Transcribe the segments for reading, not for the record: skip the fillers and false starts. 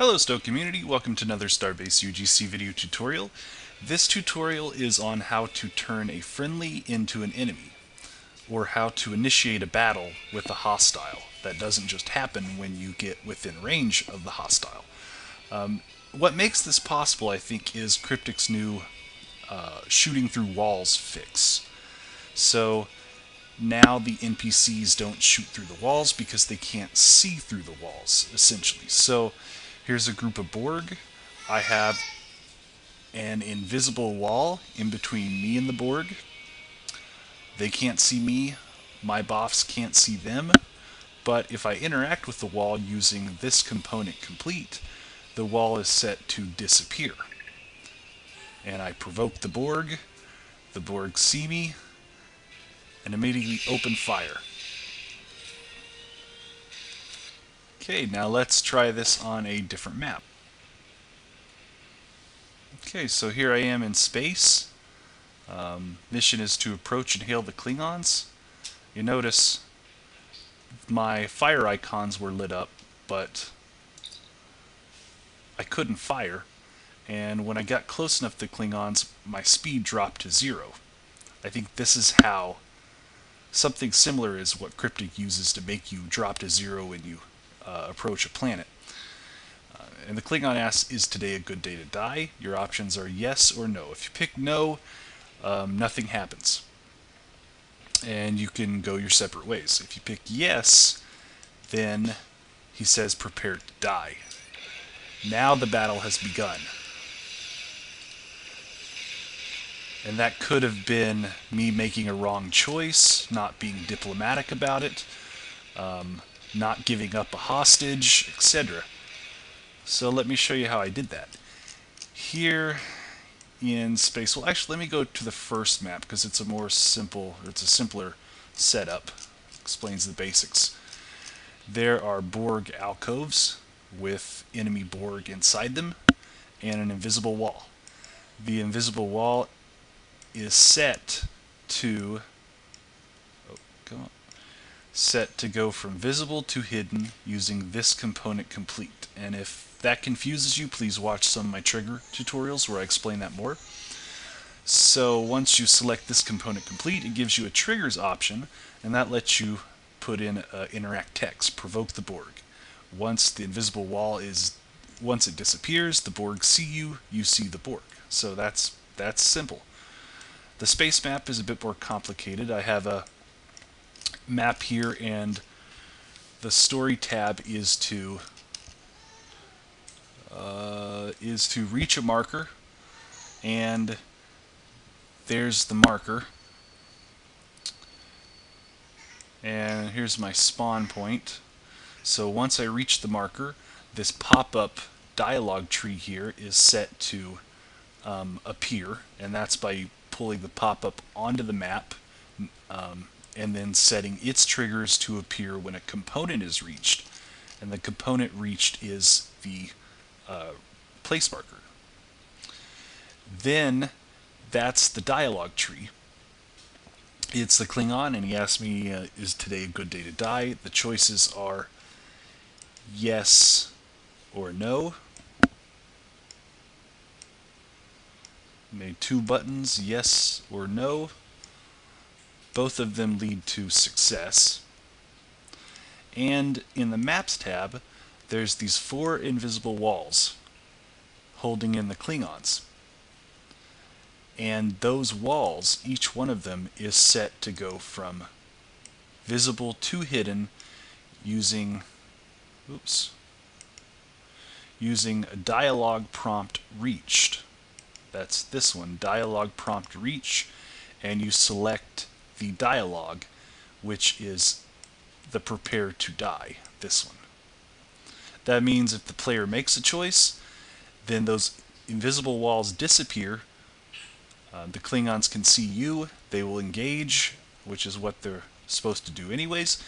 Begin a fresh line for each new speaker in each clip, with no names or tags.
Hello STO community, welcome to another Starbase UGC video tutorial. This tutorial is on how to turn a friendly into an enemy, or how to initiate a battle with a hostile. That doesn't just happen when you get within range of the hostile. What makes this possible, I think, is Cryptic's new shooting through walls fix. So now the NPCs don't shoot through the walls because they can't see through the walls, essentially. So here's a group of Borg. I have an invisible wall in between me and the Borg. They can't see me, my boss can't see them, but if I interact with the wall using this component complete, the wall is set to disappear. And I provoke the Borg see me, and immediately open fire. Okay, now let's try this on a different map. Okay, so here I am in space. Mission is to approach and hail the Klingons. You notice my fire icons were lit up, but I couldn't fire. And when I got close enough to the Klingons, my speed dropped to 0. I think this is how something similar is what Cryptic uses to make you drop to 0 when you approach a planet. And the Klingon asks, is today a good day to die? Your options are yes or no. If you pick no, nothing happens. And you can go your separate ways. If you pick yes, then he says prepare to die. Now the battle has begun. And that could have been me making a wrong choice, not being diplomatic about it, not giving up a hostage, etc. So let me show you how I did that. Here in space, well actually let me go to the first map because it's a simpler setup. Explains the basics. There are Borg alcoves with enemy Borg inside them and an invisible wall. The invisible wall is set to go from visible to hidden using this component complete. And if that confuses you, please watch some of my trigger tutorials where I explain that more. So once you select this component complete, it gives you a triggers option, and that lets you put in interact text, provoke the Borg. Once the invisible wall once it disappears, the Borg see you, you see the Borg. So that's simple. The space map is a bit more complicated. I have a map here, and the story tab is to reach a marker, and there's the marker. And here's my spawn point. So once I reach the marker, this pop-up dialogue tree here is set to appear, and that's by pulling the pop-up onto the map and then setting its triggers to appear when a component is reached. And the component reached is the place marker. Then that's the dialogue tree. It's the Klingon, and he asked me, is today a good day to die? The choices are yes or no. Made 2 buttons, yes or no. Both of them lead to success. And in the Maps tab, there's these 4 invisible walls holding in the Klingons. And those walls, each one of them, is set to go from visible to hidden using a dialogue prompt reached. That's this one, dialogue prompt reach, and you select the dialogue, which is the prepare to die, this one. That means if the player makes a choice, then those invisible walls disappear. The Klingons can see you, they will engage, which is what they're supposed to do anyways,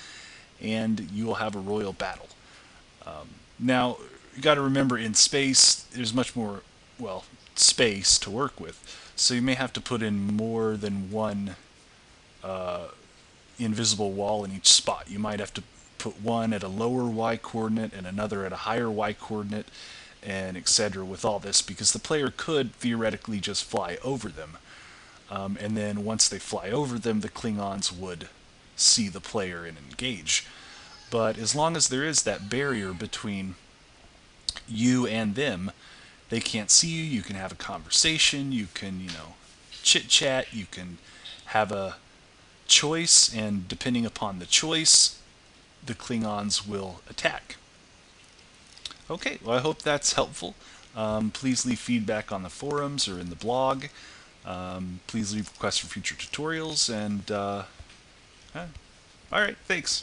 and you will have a royal battle. Now, you got to remember, in space, there's much more, space to work with, so you may have to put in more than one invisible wall in each spot. You might have to put one at a lower y coordinate and another at a higher y coordinate, and etc. with all this, because the player could theoretically just fly over them. And then once they fly over them, the Klingons would see the player and engage. But as long as there is that barrier between you and them, they can't see you, you can have a conversation, you can, chit chat, you can have a choice, and depending upon the choice, the Klingons will attack. Okay, well, I hope that's helpful. Please leave feedback on the forums or in the blog. Please leave requests for future tutorials, and all right, thanks.